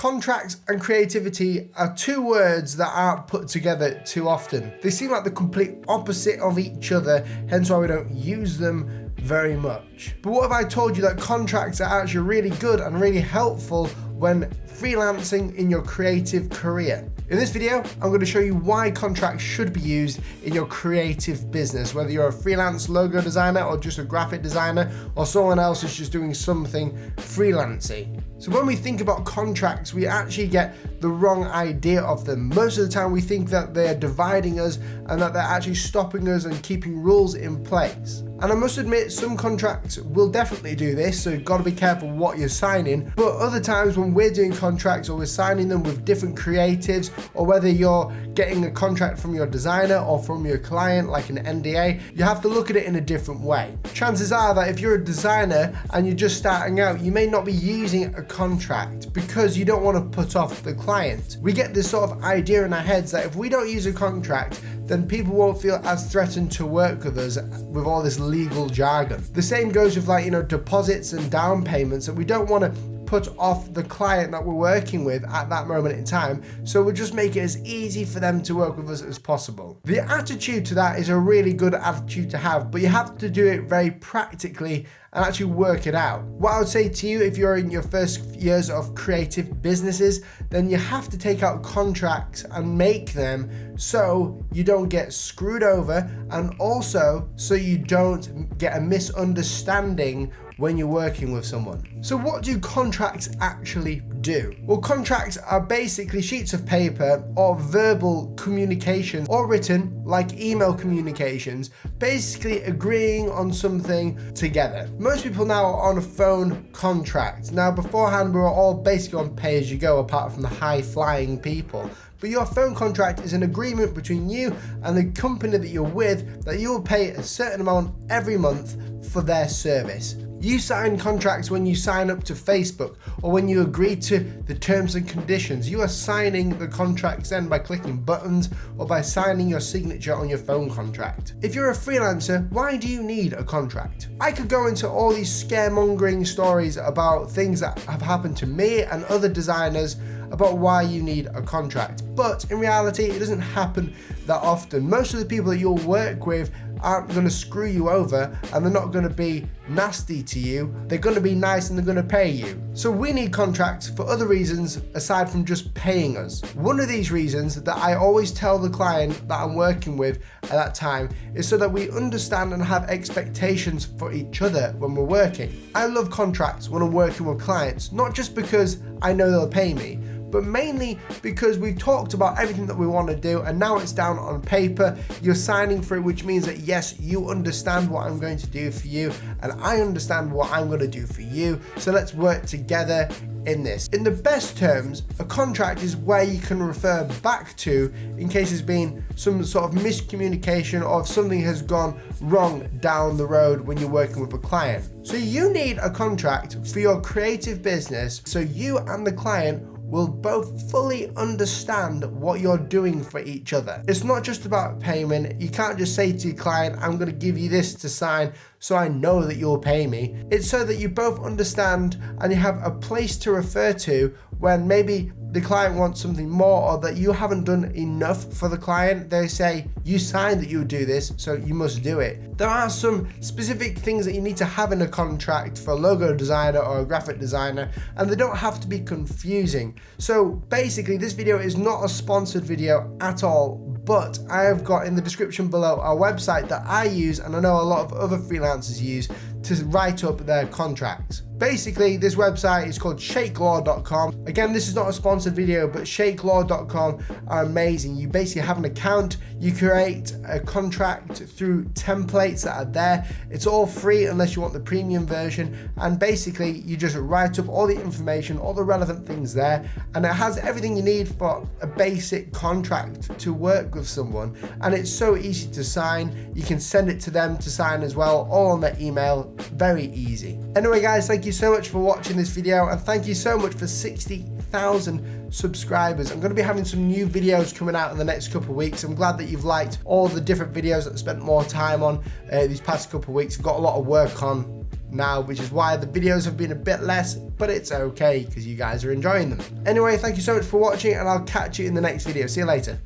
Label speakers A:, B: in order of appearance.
A: Contracts and creativity are two words that aren't put together too often. They seem like the complete opposite of each other, hence why we don't use them very much. But what if I told you that contracts are actually really good and really helpful when freelancing in your creative career? In this video, I'm going to show you why contracts should be used in your creative business, whether you're a freelance logo designer or just a graphic designer or someone else is just doing something freelancing. So when we think about contracts, we actually get the wrong idea of them. Most of the time we think that they're dividing us and that they're actually stopping us and keeping rules in place. And I must admit, some contracts will definitely do this, so you've got to be careful what you're signing. But other times when we're doing contracts or we're signing them with different creatives, or whether you're getting a contract from your designer or from your client, like an NDA, you have to look at it in a different way. Chances are that if you're a designer and you're just starting out, you may not be using a contract because you don't want to put off the client. We get this sort of idea in our heads that if we don't use a contract, then people won't feel as threatened to work with us with all this legal jargon. The same goes with deposits and down payments, that we don't want to put off the client that we're working with at that moment in time, so we'll just make it as easy for them to work with us as possible. The attitude to that is a really good attitude to have, but you have to do it very practically and actually work it out. What I would say to you, if you're in your first years of creative businesses, then you have to take out contracts and make them so you don't get screwed over, and also so you don't get a misunderstanding when you're working with someone. So what do contracts actually do? Well, contracts are basically sheets of paper or verbal communication, or written like email communications, basically agreeing on something together. Most people now are on a phone contract. Now beforehand we were all basically on pay as you go, apart from the high flying people. But your phone contract is an agreement between you and the company that you're with that you will pay a certain amount every month for their service. You sign contracts when you sign up to Facebook or when you agree to the terms and conditions. You are signing the contracts then by clicking buttons or by signing your signature on your phone contract. If you're a freelancer, why do you need a contract? I could go into all these scaremongering stories about things that have happened to me and other designers about why you need a contract. But in reality, it doesn't happen that often. Most of the people that you'll work with aren't going to screw you over, and they're not going to be nasty to you. They're going to be nice and they're going to pay you. So we need contracts for other reasons aside from just paying us. One of these reasons that I always tell the client that I'm working with at that time is so that we understand and have expectations for each other when we're working. I love contracts when I'm working with clients, not just because I know they'll pay me, but mainly because we've talked about everything that we want to do and now it's down on paper. You're signing for it, which means that yes, you understand what I'm going to do for you and I understand what I'm going to do for you. So let's work together in this. In the best terms, a contract is where you can refer back to in case there's been some sort of miscommunication or if something has gone wrong down the road when you're working with a client. So you need a contract for your creative business so you and the client will both fully understand what you're doing for each other. It's not just about payment. You can't just say to your client, I'm going to give you this to sign so I know that you'll pay me. It's so that you both understand and you have a place to refer to when maybe the client wants something more or that you haven't done enough for the client. They say, you signed that you would do this, so you must do it. There are some specific things that you need to have in a contract for a logo designer or a graphic designer, and they don't have to be confusing. So basically, this video is not a sponsored video at all, but I have got in the description below a website that I use and I know a lot of other freelancers use to write up their contracts. Basically, this website is called shakelaw.com. Again, this is not a sponsored video, but shakelaw.com are amazing. You basically have an account, you create a contract through templates that are there. It's all free unless you want the premium version. And basically, you just write up all the information, all the relevant things there. And it has everything you need for a basic contract to work with someone. And it's so easy to sign. You can send it to them to sign as well, all on their email. Very easy. Anyway, guys, thank you so much for watching this video, and thank you so much for 60,000 subscribers. I'm going to be having some new videos coming out in the next couple of weeks. I'm glad that you've liked all the different videos that I spent more time on these past couple of weeks. I've got a lot of work on now, which is why the videos have been a bit less, but it's okay because you guys are enjoying them. Anyway, thank you so much for watching, and I'll catch you in the next video. See you later.